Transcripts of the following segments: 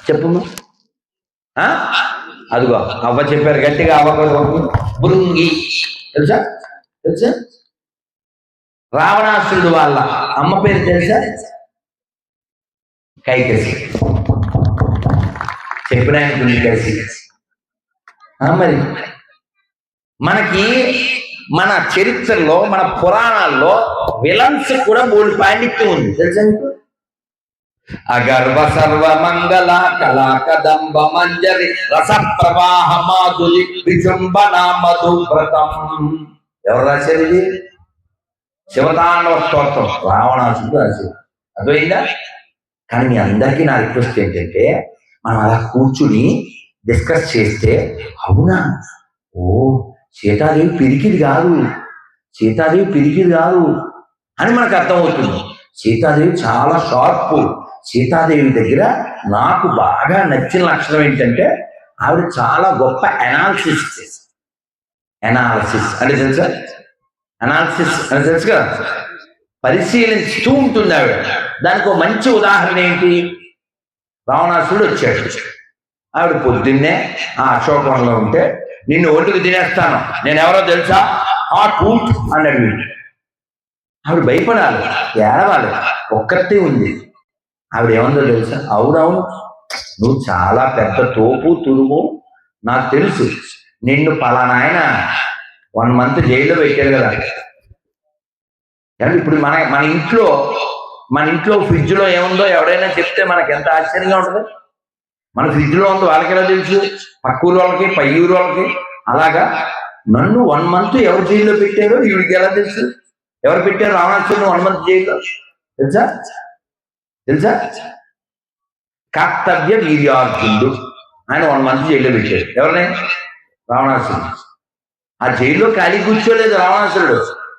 చెప్పు. అదిగో అవ్వ చెప్పారు గట్టిగా, అవ్వ బృంగి తెలుసా? తెలుసా? రావణాసురుడు వాళ్ళ అమ్మ పేరు తెలుసా? కైకసి. చెప్పడానికి కలిసి. మరి మనకి మన చరిత్రలో, మన పురాణాల్లో విలన్స్ కూడా మూడు పాండిత్యం ఉంది తెలుసా మీకు? అగర్వ సర్వ మంగళ కళా కదంబ మంజరి రస ప్రవాహ మాధురి విజృంభణ మధువ్రతం. ఎవరు రాశారు ఇది? శివతాండవ స్తోత్రం రావణాసురుడు రాశారు. అర్థమైందా? కానీ మీ అందరికీ నా రిక్వెస్ట్ ఏంటంటే, మనం అలా కూర్చుని డిస్కస్ చేస్తే, అవునా, ఓ సీతాదేవి పిరికిది కాదు, సీతాదేవి పిరికిది కాదు అని మనకు అర్థమవుతుంది. సీతాదేవి చాలా షార్ప్. సీతాదేవి దగ్గర నాకు బాగా నచ్చిన లక్షణం ఏంటంటే, ఆవిడ చాలా గొప్ప అనాలిసిస్ అంటే తెలుసా? అనాలిసిస్ అని తెలుసు కదా, పరిశీలిస్తూ ఉంటుంది ఆవిడ. దానికి ఒక మంచి ఉదాహరణ ఏంటి? రావణాసురుడు వచ్చాడు. ఆవిడ పొద్దున్నే ఆ అశోకవనంలో ఉంటే, నిన్ను ఒంటికి తినేస్తాను, నేను ఎవరో తెలుసా ఆ టూట్ అన్నాడు వీడు. ఆవిడ భయపడాలి, ఏడవాలి, ఒక్కతే ఉంది. ఆవిడ ఏమందో తెలుసా? అవునవును, నువ్వు చాలా పెద్ద తోపు తురుము, నాకు తెలుసు. నిన్ను పలానా ఆయన 1 month జైల్లో పెట్టారు కదా. ఇప్పుడు మన ఇంట్లో ఫ్రిడ్జ్లో ఏముందో ఎవరైనా చెప్తే మనకి ఎంత ఆశ్చర్యంగా ఉంటుంది. మన ఫ్రిడ్జ్లో ఉందో వాళ్ళకి ఎలా తెలుసు? పక్క ఊరు వాళ్ళకి, పై ఊరు వాళ్ళకి. అలాగా నన్ను 1 month ఎవరు జైల్లో పెట్టారో ఈవిడికి ఎలా తెలుసు? ఎవరు పెట్టారు రావణాసురుడు 1 month జైల్లో? తెలుసా? తెలుసా? కర్తవ్య వీర్యార్జునుడు ఆయన 1 month జైల్లో పెట్టారు. ఎవరిని? రావణాసురుడు. ఆ జైల్లో ఖాళీ కూర్చోలేదు రావణాసురుడు.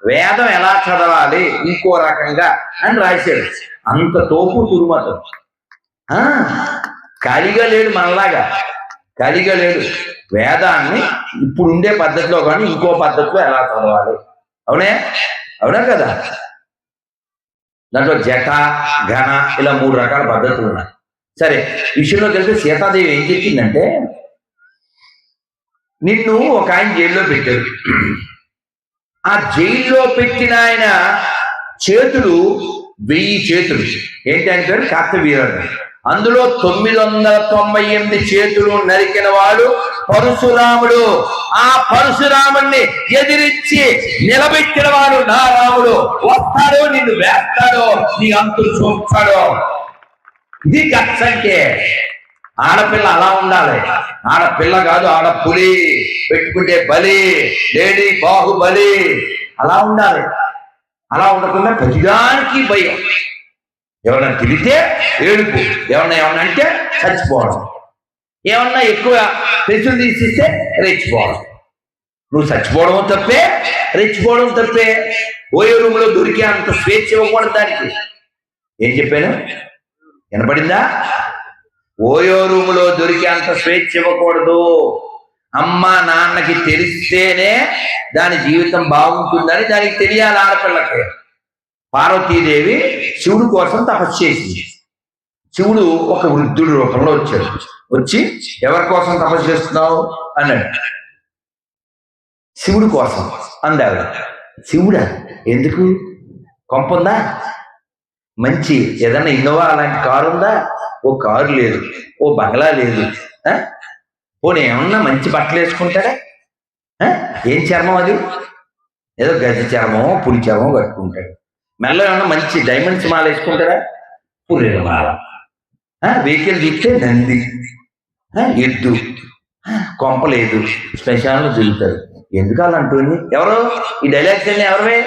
వేదం ఎలా చదవాలి ఇంకో రకంగా అని రాశాడు. అంత తోపు తురుమతం. ఖాళీగా లేడు, మనలాగా ఖాళీగా లేడు. వేదాన్ని ఇప్పుడు ఉండే పద్ధతిలో కానీ ఇంకో పద్ధతిలో ఎలా చదవాలి. అవునా కదా? దాంట్లో జట, ఘన ఇలా 3 రకాల పద్ధతులు ఉన్నాయి. సరే, విషయంలోకి వెళ్తే సీతాదేవి ఏం చెప్పిందంటే, నిన్ను ఒక ఆయన జైల్లో పెట్టారు. ఆ జైల్లో పెట్టిన ఆయన చేతులు 1000 చేతులు. ఏంటి ఆయన పేరు? కార్తవీర్యుడు. అందులో 998 చేతులు నరికిన వాడు పరశురాముడు. ఆ పరశురాముడిని ఎదిరించి నిలబెట్టిన వాడు నా రాముడు. వస్తాడో, నిన్ను వేస్తాడో, నీ అంతులు చూస్తాడో. ఇది గట్స్ అంటే. ఆడపిల్ల అలా ఉండాలి. ఆడపిల్ల కాదు, ఆడపులి. పెట్టుకుంటే బలి, లేడీ బాహుబలి. అలా ఉండాలి. అలా ఉండకుండా ప్రతిదానికి భయం. ఎవరన్నా తిరిగితే ఏడుపు, ఏమన్నా అంటే చచ్చిపోవడం, ఏమన్నా ఎక్కువ పెన్షన్ తీసిస్తే రెచ్చిపోవడం. నువ్వు చచ్చిపోవడం తప్పే, రెచ్చిపోవడం తప్పే. ఓయో రూములో దొరికే అంత స్వేచ్ఛ ఇవ్వకూడదు దానికి. ఏం చెప్పాను? వినపడిందా? ఓయో రూములో దొరికే అంత స్వేచ్ఛ ఇవ్వకూడదు. అమ్మ నాన్నకి తెలిస్తేనే దాని జీవితం బాగుంటుందని దానికి తెలియాలి. ఆడపిల్లకి. పార్వతీదేవి శివుడు కోసం తపస్సు చేసింది. శివుడు ఒక వృద్ధుడి రూపంలో వచ్చాడు. వచ్చి ఎవరి కోసం తపస్సు చేస్తున్నావు అన్నాడు. శివుడి కోసం అందావిడ. శివుడా? ఎందుకు? కొంపందా? మంచి ఏదన్నా ఇన్నోవా అలాంటి కారు ఉందా? ఓ కారు లేదు, ఓ బంగ్లా లేదు. పోనీ ఏమన్నా మంచి బట్టలు వేసుకుంటాడా? ఏం చర్మం అది? ఏదో గజ చర్మమో పులి చర్మమో కట్టుకుంటాడు. మెల్ల ఏమన్నా మంచి డైమండ్స్ మాల వేసుకుంటాడా? పుర్రెల మాల. వెహికల్ దిగితే నంది, ఎద్దు, కొంపలేదు, శ్మశానంలో దిగుతాడు. ఎందుకు అలా అంటుంది? ఎవరు ఈ డైలాగ్స్ అన్ని? ఎవరివే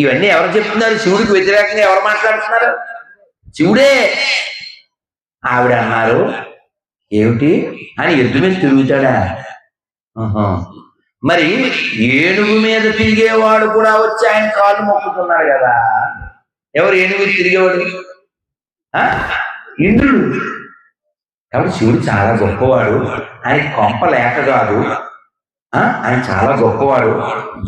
ఇవన్నీ? ఎవరు చెప్తున్నారు? శివుడికి వ్యతిరేకంగా ఎవరు మాట్లాడుతున్నారు? శివుడే. ఆవిడ అన్నారు, ఏమిటి అని ఎద్దు మీద తిరుగుతాడా? మరి ఏనుగు మీద తిరిగేవాడు కూడా వచ్చి ఆయన కాళ్ళు మొక్కుతున్నాడు కదా. ఎవరు ఏనుగు తిరిగేవాడు? ఇంద్రుడు. కాబట్టి శివుడు చాలా గొప్పవాడు. ఆయన కొంప లేక కాదు, ఆయన చాలా గొప్పవాడు.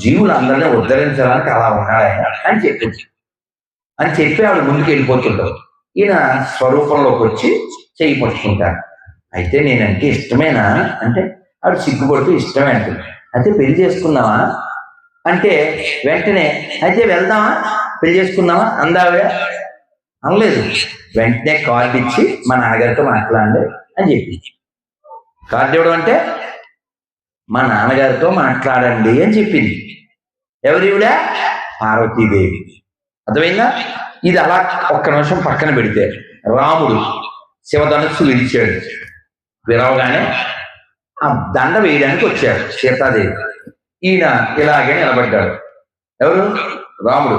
జీవులందరినీ ఉద్ధరించడానికి అలా ఉన్నాడు ఆయన అని చెప్పి ఆవిడ ముందుకు వెళ్ళిపోతుంటావు. ఈయన స్వరూపంలోకి వచ్చి చెయ్యి పట్టుకుంటారు. అయితే నేనంటే ఇష్టమేనా అంటే ఆవిడ సిగ్గుపడుతూ ఇష్టమే అంటుంది. అయితే పెళ్లి చేసుకుందామా అంటే వెంటనే అయితే వెళ్దామా పెళ్లి చేసుకుందామా అందావిడ. అనలేదు. వెంటనే కార్డు ఇచ్చి మా నాన్నగారితో మాట్లాడండి అని చెప్పింది. కార్డు ఇవ్వడం అంటే మా నాన్నగారితో మాట్లాడండి అని చెప్పింది. ఎవరివిడ? పార్వతీదేవి. అర్థమైందా? ఇది అలా ఒక్క నిమిషం పక్కన పెడితే రాముడు శివధనుస్సు విరిచాడు. విరవగానే ఆ దండ వేయడానికి వచ్చాడు సీతాదేవి. ఈయన ఇలాగే నిలబడ్డాడు. ఎవరు? రాముడు.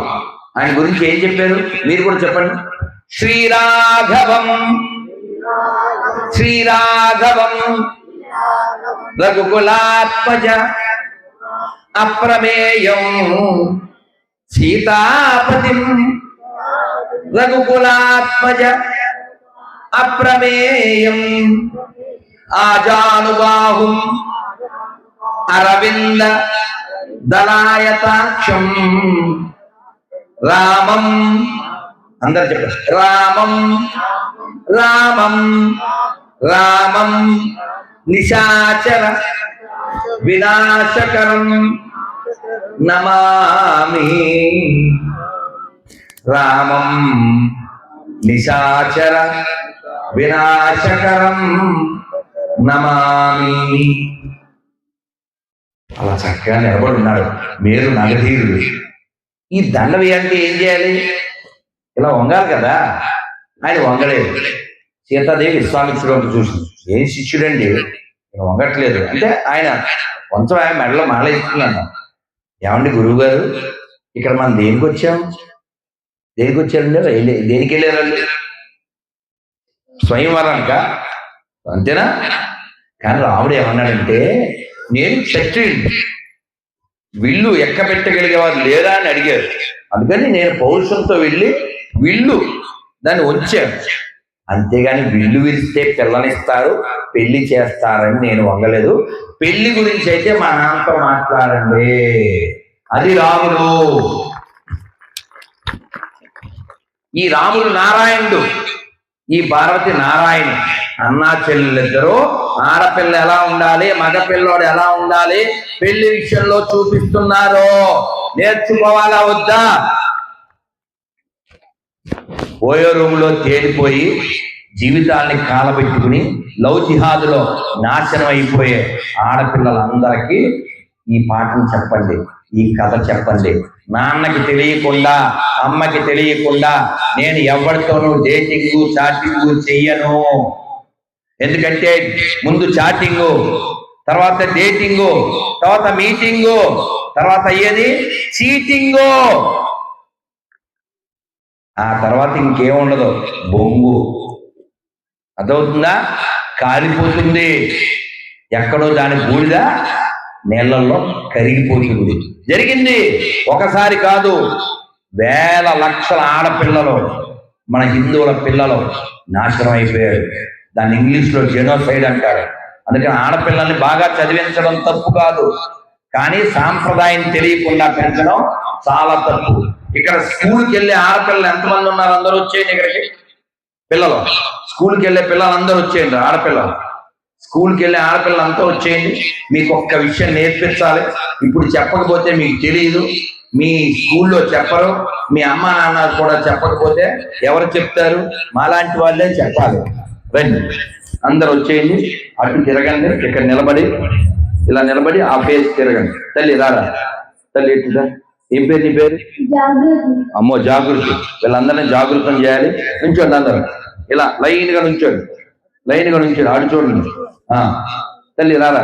ఆయన గురించి ఏం చెప్పారు మీరు కూడా చెప్పండి. శ్రీరాఘవం శ్రీరాఘవం రఘుకులాత్మజ అప్రమేయం సీతాపతిం రఘుకులాత్మజ అప్రమేయం ఆజానుబాహుం అరవింద దళాయతాక్షం రామం. అందరు చెప్పండి. రామం రామం రామం నిశాచర వినాశకరం నమామి. రామం నిశాచర వినాశకరం నమామి. అలా చక్కగా నిలబడి ఉన్నాడు. మీరు నగధీరుడు. ఈ దండ వేయాలంటే ఏం చేయాలి? ఇలా వంగాలి కదా. ఆయన వంగలేదు. సీతాదేవి విశ్వామిత్రుడు చూసింది. ఏం శిష్యుడండి వంగట్లేదు అంటే ఆయన కొంచెం ఆయన మెడలో మాల ఇస్తున్నాను. ఏమండి గురువు గారు ఇక్కడ మనం దేనికి వచ్చాం? దేనికి వచ్చారండి? దేనికి వెళ్ళారండి? స్వయంవరానిక అంతేనా? కానీ రాముడు ఏమన్నాడంటే నేను క్షత్రియుడు, విల్లు ఎక్క పెట్టగలిగేవారు లేరా అని అడిగారు. అందుకని నేను పౌరుషంతో వెళ్ళి విల్లు దాన్ని ఉంచాను. అంతేగాని విల్లు విరిస్తే పిల్లనిస్తారు పెళ్లి చేస్తారని నేను వంగలేదు. పెళ్లి గురించి అయితే మా నాన్నతో మాట్లాడండి. అది రాముడు. ఈ రాముడు నారాయణుడు, ఈ పార్వతి నారాయణ. అన్నా చెల్లెలిద్దరూ ఆడపిల్ల ఎలా ఉండాలి, మగపిల్లోడు ఎలా ఉండాలి పెళ్లి విషయంలో చూపిస్తున్నారు. నేర్చుకోవాలా వద్దా? ఓయో రూములో తేలిపోయి జీవితాన్ని కాలబెట్టుకుని లవ్ జిహాదులో నాశనం అయిపోయే ఆడపిల్లలందరికీ ఈ పాఠం చెప్పండి, ఈ కథ చెప్పండి. నాన్నకి తెలియకుండా అమ్మకి తెలియకుండా నేను ఎవరితోనూ డేటింగు చాటింగు చెయ్యను. ఎందుకంటే ముందు చాటింగు, తర్వాత డేటింగు, తర్వాత మీటింగు, తర్వాత అయ్యేది చీటింగు. ఆ తర్వాత ఇంకేముండదు, బొంగు. అర్థమవుతుందా? కాలిపోతుంది. ఎక్కడో దాని బూడిద నీళ్ళల్లో కరిగిపోతుంది. జరిగింది ఒకసారి కాదు, వేల లక్షల ఆడపిల్లలు మన హిందువుల పిల్లలు నాశనం అయిపోయారు. దాన్ని ఇంగ్లీష్లో జెనోసైడ్ అంటారు. అందుకని ఆడపిల్లల్ని బాగా చదివించడం తప్పు కాదు, కానీ సాంప్రదాయం తెలియకుండా పెంచడం చాలా తప్పు. ఇక్కడ స్కూల్కి వెళ్ళే ఆడపిల్లలు ఎంతమంది ఉన్నారు? అందరూ వచ్చేయండి ఇక్కడికి. పిల్లలు స్కూల్కి వెళ్ళే పిల్లలు అందరూ వచ్చేయండి. ఆడపిల్లలు స్కూల్కి వెళ్ళే ఆడపిల్లలు అంతా వచ్చేయండి. మీకు ఒక్క విషయం నేర్పించాలి. ఇప్పుడు చెప్పకపోతే మీకు తెలియదు, మీ స్కూల్లో చెప్పరు, మీ అమ్మ నాన్న కూడా చెప్పకపోతే ఎవరు చెప్తారు? మాలాంటి వాళ్ళే చెప్పాలి. రండి అందరు వచ్చేయండి. అటు తిరగండి, ఇక్కడ నిలబడి ఇలా నిలబడి ఆ ఫేస్ తిరగండి. తల్లి రారా, తల్లి ఎట్టుదా. ఏం పేరు నీ పేరు? అమ్మో జాగృతి. వీళ్ళందరినీ జాగృతం చేయాలి. నుంచోండి అందరూ ఇలా లైన్ గా నుంచోండి, లైన్ గా నుంచోండి. ఆడు చూడండి. తల్లి రారా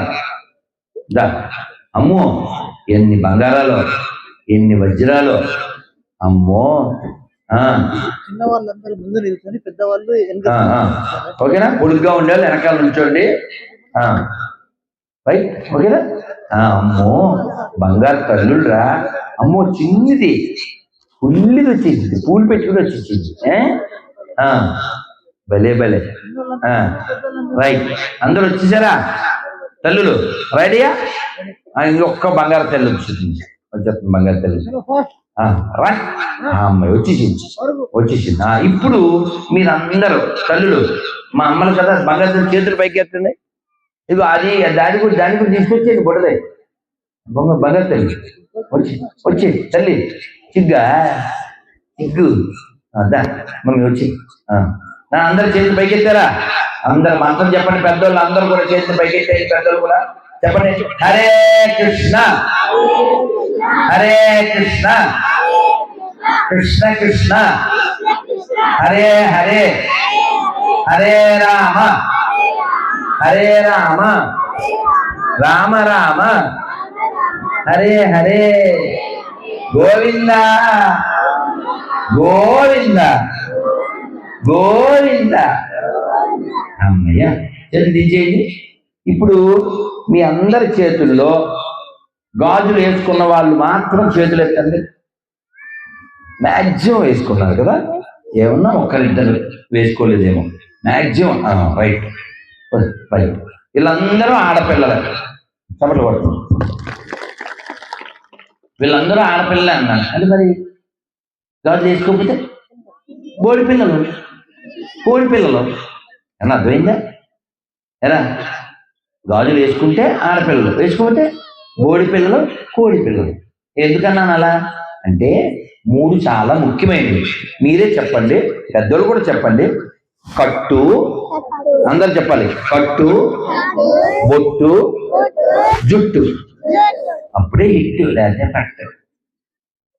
దా. అమ్మో ఎన్ని బంగారాలు, ఎన్ని వజ్రాలు. అమ్మో. చిన్నవాళ్ళందరూ ముందు నిల్చొని పెద్దవాళ్ళు ఓకేనా? పొడుగ్గా ఉండేవాళ్ళు వెనకాల నుంచోండి. రైట్, ఓకేనా? అమ్మో బంగారు తల్లుడు రా. అమ్మో చిన్నది పుల్లిది వచ్చేసింది, పూలు పెట్టుకుని వచ్చేసింది. భలే భలే. రైట్, అందరూ వచ్చేసారా తల్లులు? రైడియా? ఇంకొక్క బంగారు తల్లి వచ్చింది, వచ్చేస్తుంది బంగారు తల్లి. రా అమ్మాయి వచ్చేసింది. ఇప్పుడు మీరందరూ తల్లులు, మా అమ్మలు కదా బంగారు చేతులు పైకి ఎత్తండి. ఇదిగో అది దాని కూడా తీసుకొచ్చేది బుడదే బంగారు తల్లి వచ్చి తల్లి సిగ్గు దా మమ్మీ వచ్చి అందరు చేతులు పైకెత్తారా? అందరు మంత్రం చెప్పండి. పెద్దోళ్ళు అందరూ కూడా చేతులు పైకెత్తాయి. పెద్దోళ్ళు కూడా చెప్పండి. హరే కృష్ణ హరే కృష్ణ కృష్ణ కృష్ణ హరే హరే హరే రామ హరే రామ రామ రామ హరే హరే గోవింద గోవింద గోవింద. అమ్మయ్య చేతులు దించేయండి. ఇప్పుడు మీ అందరి చేతుల్లో గాజులు వేసుకున్న వాళ్ళు మాత్రం చేతులు ఎత్తండి. మ్యాక్సిమం వేసుకున్నారు కదా, ఏమన్నా ఒకరిద్దరు వేసుకోలేదేమో. Maximum right. వీళ్ళందరూ ఆడపిల్లలే. చప్పట్లు కొడుతుంది. వీళ్ళందరూ ఆడపిల్లలే అన్నాను. అంటే మరి గాజులు వేసుకోకపోతే కోడి పిల్లలు ఏమన్నా అర్థమైందా? ఎలా గాజులు వేసుకుంటే ఆడపిల్లలు, వేసుకోకపోతే బోడి పిల్లలు కోడి పిల్లలు. ఎందుకన్నాను అలా అంటే 3 చాలా ముఖ్యమైనవి. మీరే చెప్పండి, పెద్దోళ్ళు కూడా చెప్పండి. కట్టు, అందరు చెప్పాలి. కట్టు, బొట్టు, జుట్టు. అప్పుడే హిట్, లేకపోతే కరెక్ట్.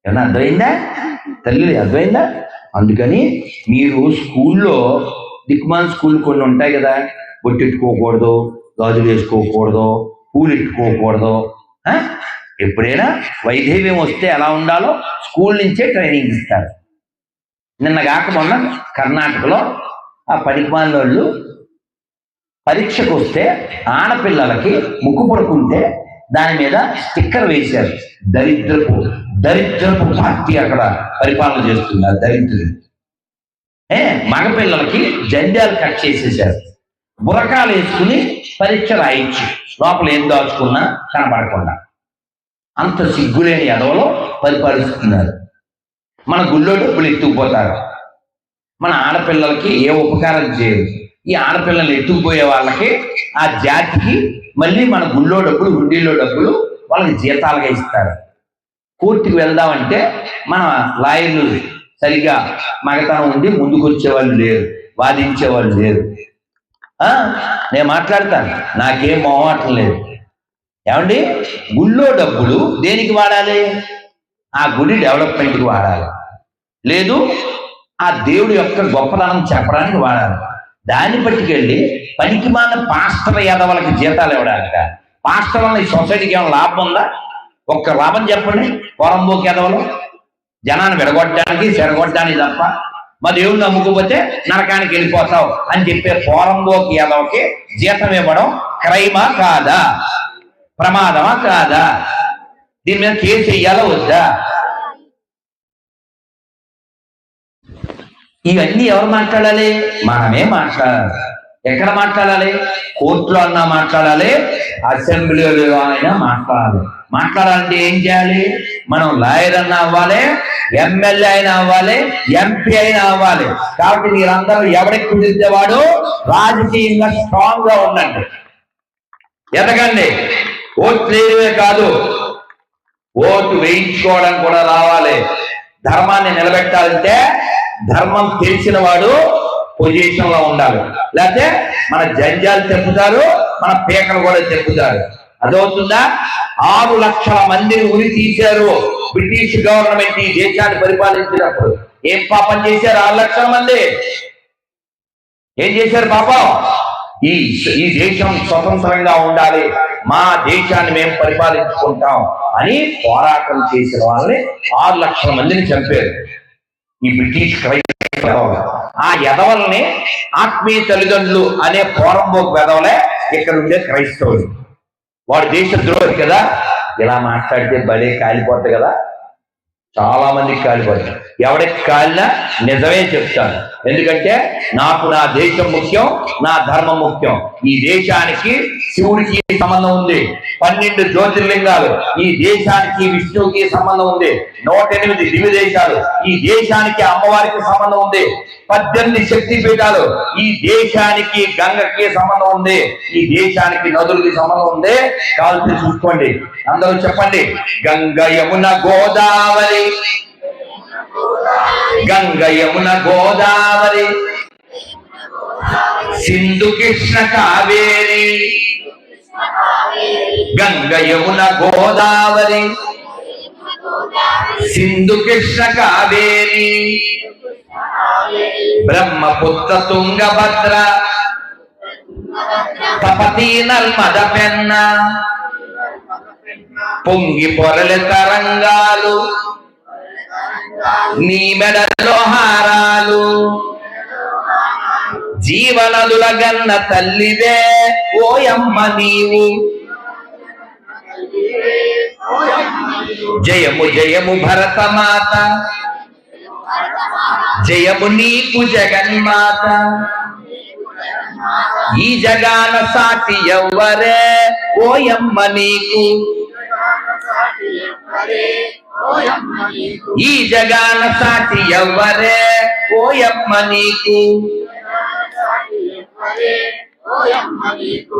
ఏమన్నా అర్థమైందా తల్లి? అర్థమైందా? అందుకని మీరు స్కూల్లో దిక్మాన్ స్కూల్ కొన్ని ఉంటాయి కదా, బొట్టు ఎట్టుకోకూడదు, గాజులు వేసుకోకూడదు, పూలు ఎట్టుకోకూడదు. ఎప్పుడైనా వైద్యం వస్తే ఎలా ఉండాలో స్కూల్ నుంచే ట్రైనింగ్ ఇస్తారు. నిన్న కాక మొన్న కర్ణాటకలో ఆ పనికిమాలిన వాళ్ళు పరీక్షకు వస్తే ఆడపిల్లలకి ముక్కు పడుకుంటే దాని మీద స్టిక్కర్ వేశారు. దరిద్రపు పార్టీ అక్కడ పరిపాలన చేస్తుంది. దరిద్రులు. మగపిల్లలకి జంధ్యాలు కట్ చేసేసారు. బురకాలు వేసుకుని పరీక్ష రాయించి లోపల ఏం దాచుకున్నా కనపడకుండా. అంత సిగ్గులేని ఎడవలో పరిపాలిస్తున్నారు. మన గుళ్ళో డబ్బులు ఎత్తుకుపోతారు. మన ఆడపిల్లలకి ఏ ఉపకారం చేయరు. ఈ ఆడపిల్లలు ఎత్తుకుపోయే వాళ్ళకి ఆ జాతికి మళ్ళీ మన గుళ్ళో డబ్బులు, హుండీలో డబ్బులు వాళ్ళకి జీతాలుగా ఇస్తారు. కోర్టుకు వెళ్దామంటే మన లాయర్లు సరిగా మగతనం ఉండి ముందుకు వచ్చేవాళ్ళు లేరు, వాదించేవాళ్ళు లేరు. నేను మాట్లాడతాను, నాకేం మొహమాటం లేదు. ఏమండి, గుళ్ళో డబ్బులు దేనికి వాడాలి? ఆ గుడి డెవలప్మెంట్కి వాడాలి, లేదు ఆ దేవుడి యొక్క గొప్పతనం చెప్పడానికి వాడాలి. దాన్ని పట్టుకెళ్ళి పనికిమాల పాస్టర్ యాదవులకి జీతాలు ఇవ్వడానికి. పాస్టర్ వల్ల ఈ సొసైటీకి ఏమైనా లాభం ఉందా? ఒక్క లాభం చెప్పండి. పొరంబోకి యాదవులు జనాన్ని విడగొట్టడానికి, చెడగొట్టడానికి తప్ప. మా దేవుడిని నమ్ముకోపోతే నరకానికి వెళ్ళిపోతావు అని చెప్పే పొరంబోకి యాదవకి జీతం ఇవ్వడం క్రైమా కాదా? ప్రమాదమా కాదా? దీని మీద కేసు వేయాలా వద్దా? ఇవన్నీ ఎవరు మాట్లాడాలి? మనమే మాట్లాడాలి. ఎక్కడ మాట్లాడాలి? కోర్టులో అన్నా మాట్లాడాలి, అసెంబ్లీలో అయినా మాట్లాడాలి. మాట్లాడాలంటే ఏం చేయాలి? మనం లాయర్ అన్నా అవ్వాలి, ఎమ్మెల్యే అయినా అవ్వాలి, ఎంపీ అయినా అవ్వాలి. కాబట్టి మీరందరూ ఎవరికి కుదిరితేవాడు రాజకీయంగా స్ట్రాంగ్ గా ఉండండి, ఎదగండి. ఓట్లు వేయడమే కాదు, ఓటు వేయించుకోవడం కూడా రావాలి. ధర్మాన్ని నిలబెట్టాలంటే ధర్మం తెలిసిన వాడు పొజిషన్ లో ఉండాలి. లేకపోతే మన జంజాలు తెప్పుతారు, మన పీకలు కూడా తెప్పుతారు. అదవుతుందా? 6 లక్షల మందిని ఉరి తీశారు బ్రిటిష్ గవర్నమెంట్ ఈ దేశాన్ని పరిపాలించినప్పుడు. ఏం పాపం చేశారు 6 లక్షల మంది? ఏం చేశారు పాపం? ఈ దేశం స్వతంత్రంగా ఉండాలి, మా దేశాన్ని మేము పరిపాలించుకుంటాం అని పోరాటం చేసిన వాళ్ళని 6 లక్షల మందిని చంపారు ఈ బ్రిటిష్ క్రైస్తవులు. ఆ ఎదవల్ని ఆత్మీయ తల్లిదండ్రులు అనే పోరంబోకు వెదవలే ఇక్కడ ఉండే క్రైస్తవులు. వాడు దేశద్రోహి కదా. ఇలా మాట్లాడితే బలే కాలిపోతాయి కదా, చాలా మందికి కాలిపోతాయి. ఎవడికి కాలినా నిజమే చెప్తాను, ఎందుకంటే నాకు నా దేశం ముఖ్యం, నా ధర్మం ముఖ్యం. ఈ దేశానికి శివుడికి సంబంధం ఉంది. 12 జ్యోతిర్లింగాలు ఈ దేశానికి, విష్ణువుకి సంబంధం ఉంది. 108 దివ్య దేశాలు ఈ దేశానికి, అమ్మవారికి సంబంధం ఉంది. 18 శక్తి పీఠాలు ఈ దేశానికి, గంగకి సంబంధం ఉంది. ఈ దేశానికి నదులకి సంబంధం ఉంది. కావాల్సి చూసుకోండి, అందరూ చెప్పండి. గంగ యమున గోదావరి, గంగ యమున గోదావరి, సింధు కృష్ణ కావేరి. గంగ యమున గోదావరి, సింధు కృష్ణ కావేరి, బ్రహ్మపుత్ర తుంగభద్ర, తపతీ నర్మద పెన్న, పొంగి పొరల తరంగాలు, నీ మెడలో హారాలు. జీవనదుల గన్న తల్లివే ఓయమ్మ నీవు. జయము జయము భరతమాత, జయము నీకు జగన్మాత. ఈ జగాన సాటి ఎవ్వరే ఓయమ్మ నీకు. ఈ జగాన సాటి ఎవ్వరే ఓయమ్మ నీకు.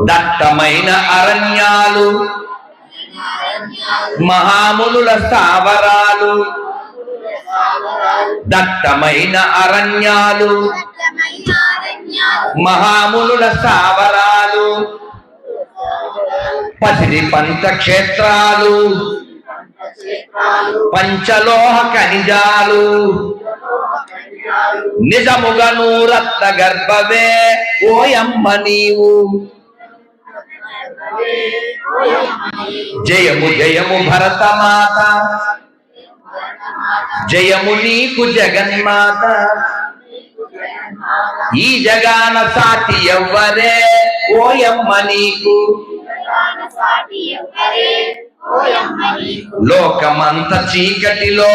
దట్టమైన అరణ్యాలు, మహామునుల స్థావరాలు. దట్టమైన అరణ్యాలు, మహామునుల స్థావరాలు. పసిడి పంచక్షేత్రాలు, పంచలోహ ఖనిజాలు. నిజముగను రత్న గర్భవే ఓయమ్మ నీవు. జయము జయము భరతమాత, జయము నీకు జగన్మాత. ఈ జగాన సాటి ఎవ్వరే ఓయమ్మ నీకు. లోకమంత చీకటిలో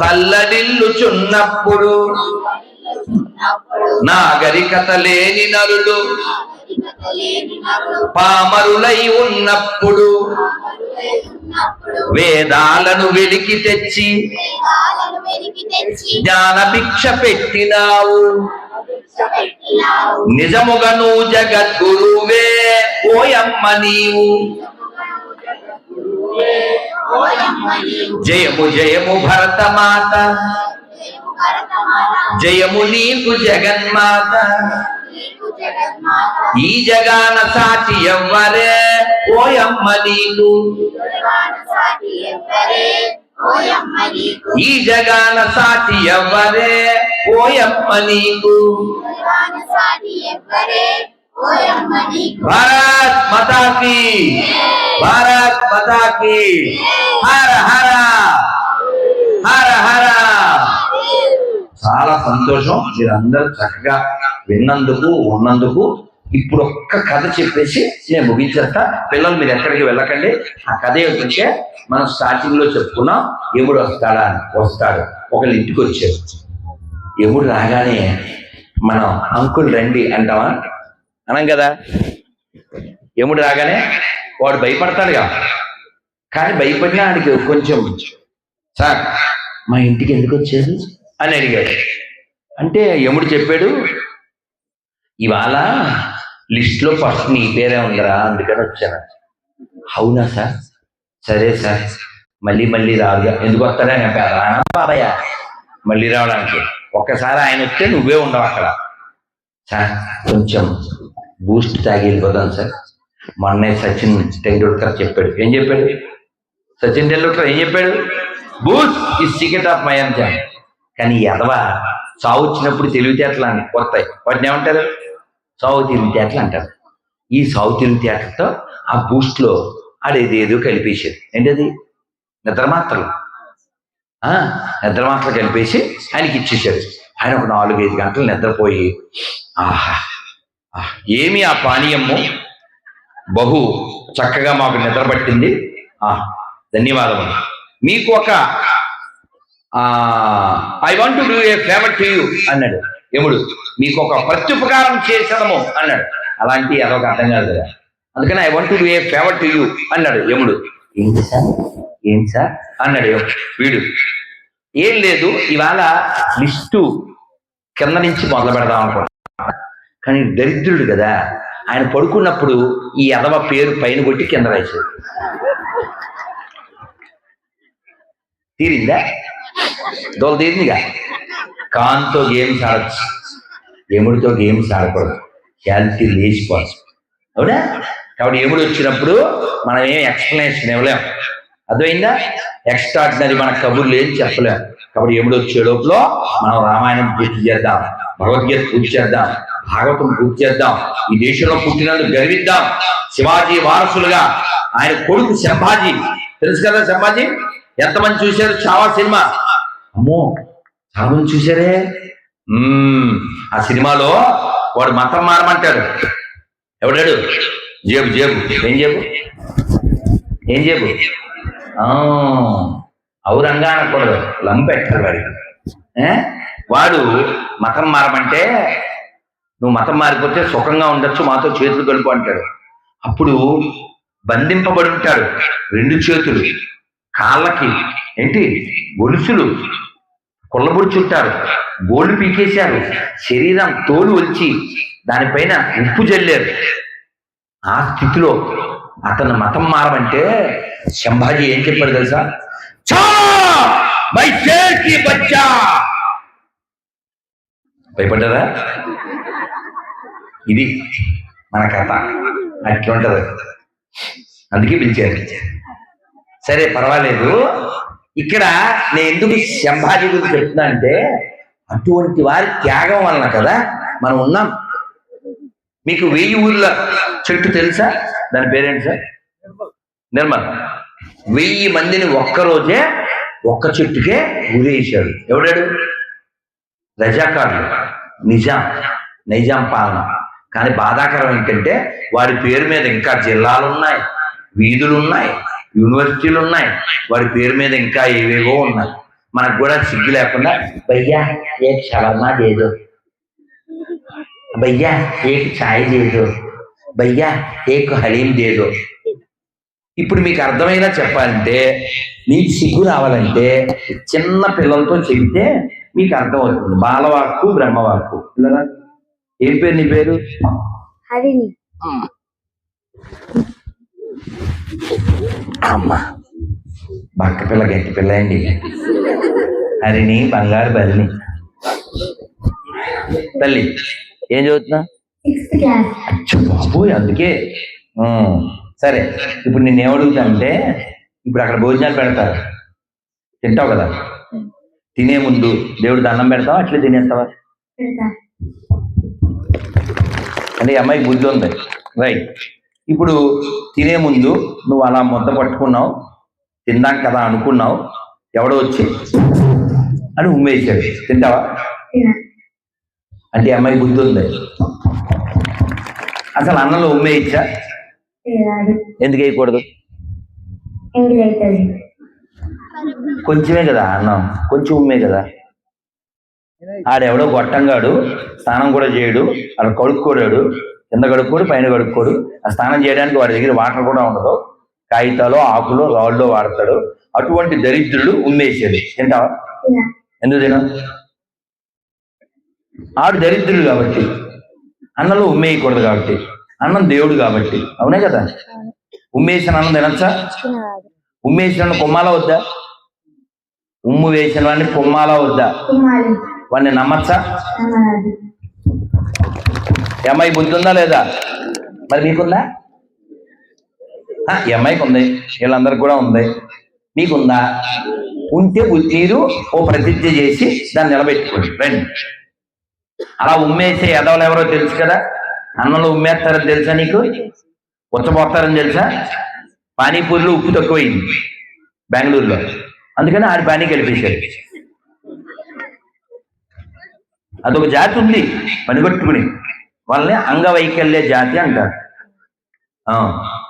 తల్లడిల్లుచున్నప్పుడు, నాగరికత లేని నరులు పామరులై ఉన్నప్పుడు, వేదాలను వెలికి తెచ్చి జ్ఞాన భిక్ష పెట్టినావు. నిజముగను జగద్గురువే ఓయమ్మ నీవు. జయము జయము భరతమాత, జయము నీకు జగన్మాత. ఈ జగాన సాటి ఎవ్వరే ఓయమ్మ నీకు. ఈ జగాన సాటి ఎవ్వరే ఓయమ్మ నీకు. భారత్ మాతా కీ, భారత్ మాతా కీ. హర హర హర హర. చాలా సంతోషం, మీరందరూ చక్కగా విన్నందుకు, ఉన్నందుకు. ఇప్పుడు ఒక్క కథ చెప్పేసి నేను ముగించేస్తా. పిల్లలు మీరు ఎక్కడికి వెళ్ళకండి. ఆ కథ ఏమిటంటే, మనం స్టార్టింగ్ లో చెప్పుకున్నాం, యముడు వస్తాడా అని. వస్తాడు. ఒకళ్ళు ఇంటికి వచ్చారు. యముడు రాగానే మనం అంకుల్ రండి అంటామా? అనం కదా. యముడు రాగానే వాడు భయపడతాడుగా. కానీ భయపడినా ఆడికి కొంచెం, సార్ మా ఇంటికి ఎందుకు వచ్చారు అని అడిగాడు. అంటే యముడు చెప్పాడు, ఇవాళ లిస్ట్లో ఫస్ట్ నీ పేరే ఉందరా, అందుకని వచ్చాను. అవునా సార్, సరే సార్, మళ్ళీ మళ్ళీ రాదుగా. ఎందుకు వస్తాడని రానా బాబాయ్ మళ్ళీ రావడానికి? ఒక్కసారి ఆయన వస్తే నువ్వే ఉండవు అక్కడ. సార్ కొంచెం బూస్ట్ తాగి వెళ్ళిపోతాను సార్. మొన్నే సచిన్ టెండూల్కర్ చెప్పాడు. ఏం చెప్పాడు? సచిన్ టెండూల్కర్ ఏం చెప్పాడు? Boost is secret of my Anjan. కానీ ఎదవా చావు వచ్చినప్పుడు తెలివితేటలు అని వస్తాయి. వాటిని ఏమంటారు? సావు తెలివితేటలు అంటారు. ఈ సావు తెలివితేటలతో ఆ బూస్ట్లో ఆడేదేదో కలిపేసాడు. ఏంటది? నిద్రమాత్రలు. నిద్రమాత్రలు కలిపేసి ఆయనకి ఇచ్చేసాడు. ఆయన ఒక 4-5 గంటలు నిద్రపోయి, ఆహా ఏమి ఆ పానీయము బహు చక్కగా మాకు నిద్ర పట్టింది, ధన్యవాదములు. మీకు ఒక I want to do a favour to you అన్నాడు యముడు. మీకు ఒక ప్రత్యుపకారం చేసడము అన్నాడు. అలాంటి అదొక అర్థం కాదు కదా. అందుకని I want to do a favour to you అన్నాడు యముడు. ఏంటి సార్ అన్నాడు వీడు. ఏం లేదు, ఇవాళ లిస్టు కింద నుంచి మొదలు పెడదాం అనుకుంటా. కానీ దరిద్రుడు కదా, ఆయన పడుకున్నప్పుడు ఈ ఎదవ పేరు పైన కొట్టి కింద రాశాడు. తీరిందా? దోల తీరిందిగా. కాన్తో గేమ్స్ ఆడచ్చు, యముడితో గేమ్స్ ఆడకూడదు, క్యాలిటీ లేచిపోవచ్చు. అవునా? కాబట్టి యముడు వచ్చినప్పుడు మనం ఏం ఎక్స్ప్లెనేషన్ ఇవ్వలేం. అర్థమైందా? ఎక్స్ట్రాడినరీ మన కబుర్లు ఏం చెప్పలేం. కాబట్టి యముడు వచ్చే లోపల మనం రామాయణం పూర్తి చేద్దాం, భగవద్గీత పూర్తి చేద్దాం, భాగవతం పూర్తి చేద్దాం, ఈ దేశంలో పుట్టినందుకు గర్విద్దాం. శివాజీ వారసులుగా ఆయన కొడుకు సంభాజీ, తెలుసు కదా సంభాజీ? ఎంతమంది చూశారు చావా సినిమా? అమ్మో, చాలా మంది చూశారే. ఆ సినిమాలో వాడు మతం మారమంటాడు. ఎవడాడు? జేబు జేబు ఏం జేబు ఏం జేబు ఔరంగా అనకూడదు, లంపు పెట్టాడు వాడికి. వాడు మతం మారమంటే, నువ్వు మతం మారిపోతే సుఖంగా ఉండొచ్చు, మాతో చేతులు కలుపు అంటాడు. అప్పుడు బంధింపబడి ఉంటాడు, 2 చేతులు, కాళ్ళకి ఏంటి గొలుసులు కొల్లబొడి చుట్టారు, గోళ్ళు పీకేశారు, శరీరం తోలు వచ్చి దానిపైన ఉప్పు జల్లారు. ఆ స్థితిలో అతను మతం మారమంటే సంభాజీ ఏం చెప్పాడు తెలుసా? భయపడ్డారా? ఇది మన కథ, అట్లుంటది. అందుకే పిలిచారు. సరే పర్వాలేదు. ఇక్కడ నేను ఎందుకు సంభాజీ గురించి చెప్తున్నా అంటే, అటువంటి వారి త్యాగం వలన కదా మనం ఉన్నాం. మీకు 1000 ఊర్ల చెట్టు తెలుసా? దాని పేరేంటి సార్? నిర్మల్. 1000 మందిని ఒక్కరోజే ఒక్క చెట్టుకే ఉరేశాడు. ఎవడాడు? రజాకారులు, నైజాం పాలన. కానీ బాధాకరం ఏంటంటే వాడి పేరు మీద ఇంకా జిల్లాలు ఉన్నాయి, వీధులు ఉన్నాయి, యూనివర్సిటీలు ఉన్నాయి, వాడి పేరు మీద ఇంకా ఏవేవో ఉన్నాయి. మనకు కూడా సిగ్గు లేకుండా భయ్యా ఏక్ షవర్మా దేదో, భయ్యా ఏక్ ఛాయ్ దేదో, భయ్యా ఏక్ హలీం దేదో. ఇప్పుడు మీకు అర్థమైనా చెప్పాలంటే, మీకు సిగ్గు రావాలంటే చిన్న పిల్లలతో చెబితే మీకు అర్థమవుతుంది. బాలవాక్కు బ్రహ్మవాక్కు. పిల్లరా, ఏం పేరు నీ పేరు? హరిణి. అమ్మా, బక్క పిల్ల గట్టి పిల్ల అండి. హరిణి బంగారు బరిణి. తల్లి ఏం చదువుతున్నా? 6th class. అచ్చా బాబు, అందుకే. సరే, ఇప్పుడు నేను ఏమడుగుతానంటే, ఇప్పుడు అక్కడ భోజనాలు పెడతారు, తింటావు కదా? తినే ముందు దేవుడు దండం పెడతావా, అట్లే తినేస్తావా? అంటే ఈ అమ్మాయికి బుద్ధి ఉంది, రైట్. ఇప్పుడు తినే ముందు నువ్వు అలా ముద్ద పట్టుకున్నావు, తిందాం కదా అనుకున్నావు, ఎవడో వచ్చి అని ఉమ్మేసాడు, తింటావా? అంటే అమ్మాయి బుద్ధి ఉంది. అసలు అన్నంలో ఉమ్మేయచ్చా? ఎందుకు వేయకూడదు? కొంచెమే కదా అన్నం, కొంచెం ఉమ్మే కదా. ఆడెవడో గొట్టంగాడు, స్నానం కూడా చేయడు, అక్కడ కడుక్కోడాడు, కింద కడుక్కోడు, పైన కడుక్కోడు. ఆ స్నానం చేయడానికి వాడి దగ్గర వాటర్ కూడా ఉండదు, కాగితాలు ఆకులు రాళ్ళు వాడతాడు. అటువంటి దరిద్రుడు ఉమ్మేసాడు, తింటావా? ఎందుకు తిన? ఆడు దరిద్రుడు కాబట్టి, అన్నంలో ఉమ్మేయకూడదు కాబట్టి, అన్నం దేవుడు కాబట్టి. అవునే కదా? ఉమ్మేసిన అన్నం తినచ్చా? ఉమ్మేసిన కొమ్మాలా వద్దా? ఉమ్ము వేసిన వాడిని కొమ్మాలా వద్దా? వాడిని నమ్మచ్చా? అమ్మాయి బుద్ధి ఉందా లేదా? మరి మీకుందా? ఈ అమ్మాయికి ఉంది, వీళ్ళందరికి కూడా ఉంది. మీకుందా? ఉంటే మీరు ఓ ప్రతిజ్ఞ చేసి దాన్ని నిలబెట్టుకోండి, రండి. అలా ఉమ్మేసే ఎదవలు ఎవరో తెలుసు కదా? అన్నంలో ఉమ్మేస్తారని తెలుసా నీకు? ఉచ్చపోతారని తెలుసా? పానీపూరిలో ఉప్పు తక్కువైంది బెంగళూరులో, అందుకని ఆడి పానీ కలిపేశారు. అదొక జాతి ఉంది పనిగొట్టుకుని, వాళ్ళని అంగవైకల్య జాతి అంటారు.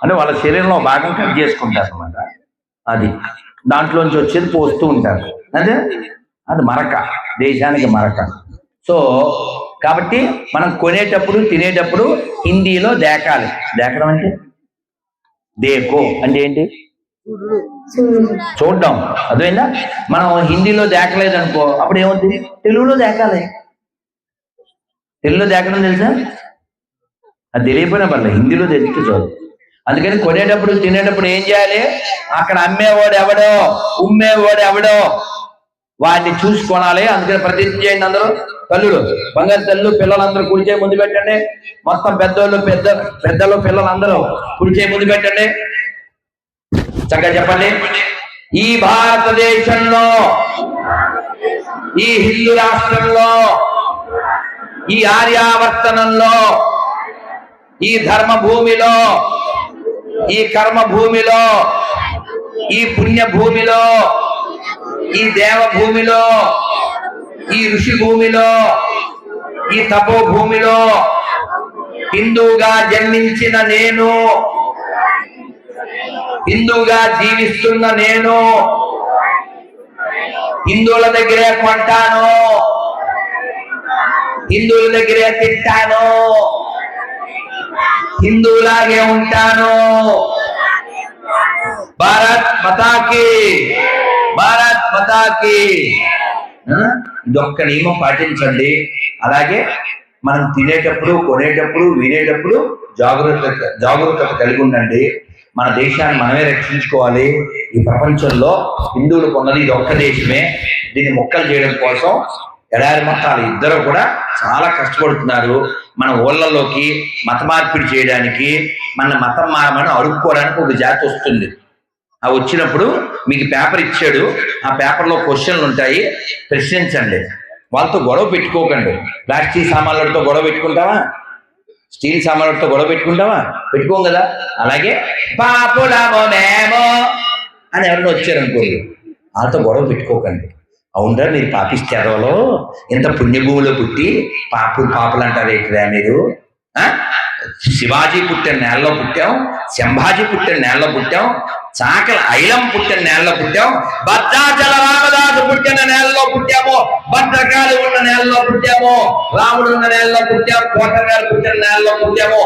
అంటే వాళ్ళ శరీరంలో భాగం కట్ చేసుకుంటారు అన్నమాట. అది దాంట్లోంచి వచ్చేది పోస్తూ ఉంటారు. అదే అది మరక, దేశానికి మరక. సో కాబట్టి మనం కొనేటప్పుడు తినేటప్పుడు హిందీలో దేకాలి. దేకడం అంటే దేకో అంటే ఏంటి? చూడడం. అదేనా? మనం హిందీలో దేకలేదు అనుకో, అప్పుడు ఏమవుతుంది? తెలుగులో దేకాలి. తెలుగులో దేకడం తెలుసా? అది తెలియకపోయినా పర్లేదు, హిందీలో తెలిస్తే చాలు. అందుకని కొనేటప్పుడు తినేటప్పుడు ఏం చేయాలి? అక్కడ అమ్మేవాడు ఎవడో ఉమ్మేవాడు ఎవడో వాడిని చూసుకోనాలి. అందుకని ప్రతిజ్ఞ చేయండి అందరూ. తల్లులు, బంగారు తల్లు, పిల్లలందరూ కుడిచే ముందు పెట్టండి. మొత్తం పెద్దలు పిల్లలందరూ కుడిచే ముందు పెట్టండి. చక్కగా చెప్పండి. ఈ భారతదేశంలో, ఈ హిందూ రాష్ట్రంలో, ఈ ఆర్యావర్తనంలో, ఈ ధర్మ భూమిలో, ఈ కర్మ భూమిలో, ఈ పుణ్య భూమిలో, ఈ దేవ భూమిలో, ఈ ఋషి భూమిలో, ఈ తపో భూమిలో హిందువుగా జన్మించిన నేను, హిందువుగా జీవిస్తున్న నేను హిందువుల దగ్గరే కొంటాను, హిందువుల దగ్గరే తింటాను, హిందువులాగే ఉంటాను. భారత్ మాతాకి, భారత్ మాతాకి. ఇదొక్క నియమం పాటించండి. అలాగే మనం తినేటప్పుడు, కొనేటప్పుడు, వినేటప్పుడు జాగరూకత కలిగి ఉండండి. మన దేశాన్ని మనమే రక్షించుకోవాలి. ఈ ప్రపంచంలో హిందువులకు ఉన్నది ఇది ఒక్క దేశమే. దీన్ని మొక్కలు చేయడం కోసం ఎడారి మతాలు ఇద్దరు కూడా చాలా కష్టపడుతున్నారు. మన ఊళ్ళలోకి మత మార్పిడి చేయడానికి, మన మతం మారమని అడుక్కోవడానికి ఒక జాతి వస్తుంది. ఆ వచ్చినప్పుడు మీకు పేపర్ ఇచ్చాడు, ఆ పేపర్లో క్వశ్చన్లు ఉంటాయి, ప్రశ్నించండి. వాళ్ళతో గొడవ పెట్టుకోకండి. ప్లాస్టిక్ సామాన్లతో గొడవ పెట్టుకుంటావా? స్టీల్ సామాన్లతో గొడవ పెట్టుకుంటావా? పెట్టుకోం కదా. అలాగే పాపులమో మేమో అని ఎవరైనా వచ్చారనుకోండి, వాళ్ళతో గొడవ పెట్టుకోకండి. అవునరా, మీరు పాపిస్తారోలో ఇంత పుణ్యభూమిలో పుట్టి పాపులు అంటారు ఏంటిరా మీరు? శివాజీ పుట్టిన నేలలో పుట్టాం, శంభాజీ పుట్టిన నేలలో పుట్టాం, చాకల ఐలం పుట్టిన నేలలో పుట్టాం, భద్రాచల రామదాసు పుట్టిన నేలలో పుట్టాము, భద్రకాళి ఉన్న నేలలో పుట్టాము, రాముడు ఉన్న నేలలో పుట్టాము, కోటగారు పుట్టిన నేలలో పుట్టాము.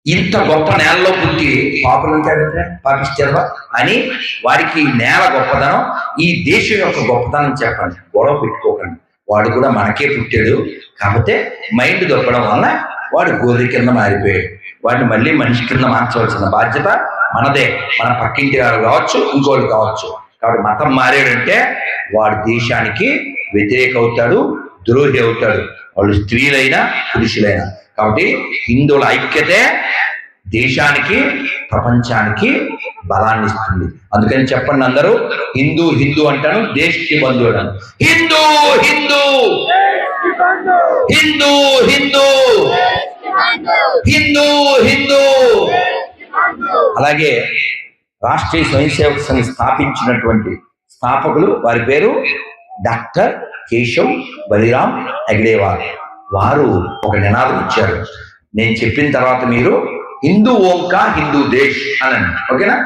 ఇంత గొప్ప నేలలో పుట్టి పాపులు ఉంటాడంటే పాపిస్తారా అని వాడికి నేల గొప్పదనం, ఈ దేశం యొక్క గొప్పదనం చెప్పండి. గొడవ పెట్టుకోకండి. వాడు కూడా మనకే పుట్టాడు, కాకపోతే మైండ్ దొరకడం వల్ల వాడు గొర్రె కింద మారిపోయాడు. వాడిని మళ్ళీ మనిషి కింద మార్చవలసిన బాధ్యత మనదే. మన పక్కింటి వాడు కావచ్చు, ఇంకోటి కావచ్చు. కాబట్టి మతం మారాడంటే వాడు దేశానికి వ్యతిరేక అవుతాడు, ద్రోహి అవుతాడు. వాళ్ళు స్త్రీలైనా పురుషులైనా. కాబట్టి హిందువుల ఐక్యతే దేశానికి, ప్రపంచానికి బలాన్ని ఇస్తుంది. అందుకని చెప్పండి అందరూ, హిందూ హిందూ అంటాను, దేశకి బంధువు అంటాను. హిందూ హిందూ, హిందూ హిందూ, హిందూ హిందూ. అలాగే రాష్ట్రీయ స్వయం సేవక సంఘ్ స్థాపించినటువంటి స్థాపకులు, వారి పేరు డాక్టర్ కేశవ్ బలిరామ్ అగ్రేవాల్. వారు ఒక నినాదం ఇచ్చారు. నేను చెప్పిన తర్వాత మీరు హిందూ ఓం కా హిందూ దేశ్ అనండి, ఓకేనా?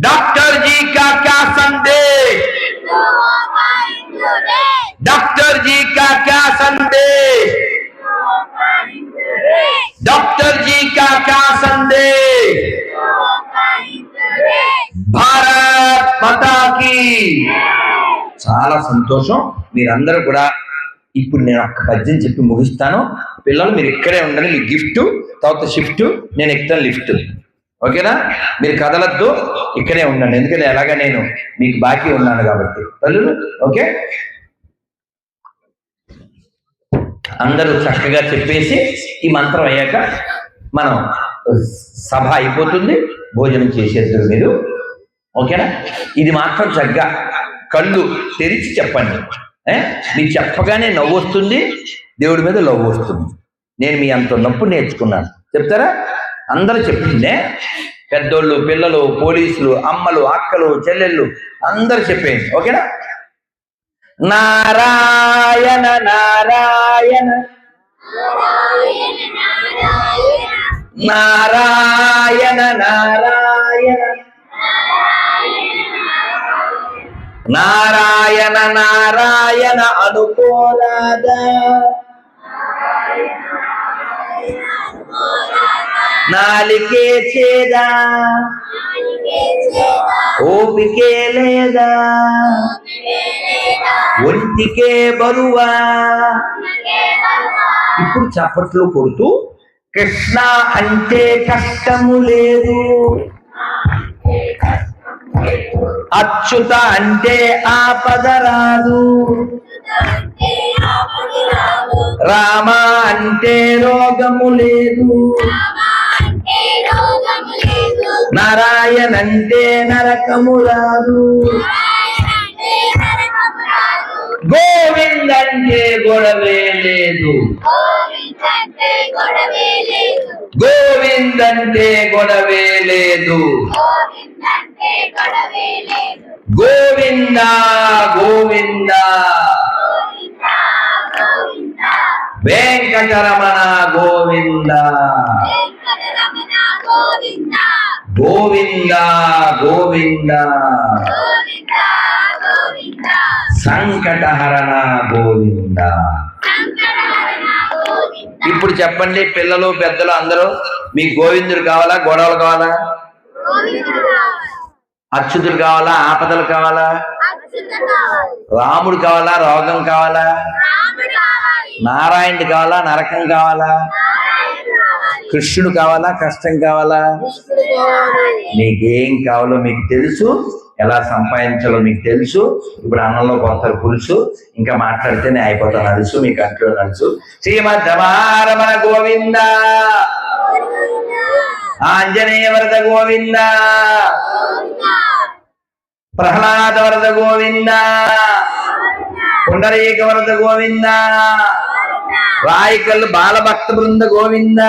డాక్టర్ జీ కా క్యా సందేశ్, డాక్టర్ జీ కా క్యా సందేశ్, డాక్టర్ జీ కా క్యా సందేశ్, భారత్ మాతా కీ. చాలా సంతోషం. మీరందరూ కూడా ఇప్పుడు నేను ఒక్క పద్యం చెప్పి ముగిస్తాను. పిల్లలు మీరు ఇక్కడే ఉండండి. మీ గిఫ్ట్ తర్వాత షిఫ్ట్, నేను ఎక్కుతాను లిఫ్ట్, ఓకేనా? మీరు కదలద్దు, ఇక్కడే ఉండండి. ఎందుకంటే ఎలాగా నేను మీకు బాకీ ఉన్నాను కాబట్టి. తల్లులు ఓకే? అందరూ చక్కగా చెప్పేసి ఈ మంత్రం అయ్యాక మనం సభ అయిపోతుంది, భోజనం చేసేద్దరు మీరు, ఓకేనా? ఇది మాత్రం చక్కగా కళ్ళు తెరిచి చెప్పండి. మీకు చెప్పగానే నవ్వు వస్తుంది, దేవుడి మీద లవ్ వస్తుంది. నేను మీ అంత నొప్పి నేర్చుకున్నాను. చెప్తారా? అందరూ చెప్పిందే, పెద్దోళ్ళు, పిల్లలు, పోలీసులు, అమ్మలు, అక్కలు, చెల్లెళ్ళు అందరూ చెప్పేయండి, ఓకేనా? నారాయణ నారాయణ నారాయణ నారాయణ నారాయణ నారాయణ అనుకోరాదా, నాలికే చేదా ఓపికే లేదా, ఒంటికే బరువా. ఇప్పుడు చప్పట్లు కొడుతూ కృష్ణ అంటే కష్టము లేదు, అచ్యుత అంటే ఆపద రాదు, రామ అంటే రోగము లేదు, నారాయణ అంటే నరకము రాదు, గోవింద్ అంటే గొడవే లేదు, గోవింద్ అంటే గొడవే లేదు, గోవింద గోవింద వెంకటరమణ గోవింద, గోవింద గోవింద సంకటహరణ గోవింద. ఇప్పుడు చెప్పండి పిల్లలు పెద్దలు అందరూ, మీకు గోవిందుడు కావాలా గొడవలు కావాలా, అచ్యుతుడు కావాలా ఆపదలు కావాలా, రాముడు కావాలా రోగం కావాలా, నారాయణుడు కావాలా నరకం కావాలా, కృష్ణుడు కావాలా కష్టం కావాలా? మీకేం కావాలో మీకు తెలుసు, ఎలా సంపాదించాలో మీకు తెలుసు. ఇప్పుడు అన్నంలో కొంత పులుసు, ఇంకా మాట్లాడితేనే అయిపోతాను నలుసు, మీకు అంట్లో నలుసు. శ్రీమద్ రమణ గోవింద, ఆంజనేయ వరద గోవింద, ప్రహ్లాద వరద గోవింద, పుండరీక వరద గోవింద, రాయికల్లు బాలభక్త బృంద గోవింద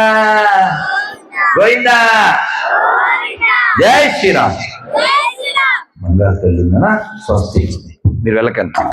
గోవింద. జై శ్రీరామ్. మంగళ తల్లి స్వస్తి. మీరు వెళ్ళకండి.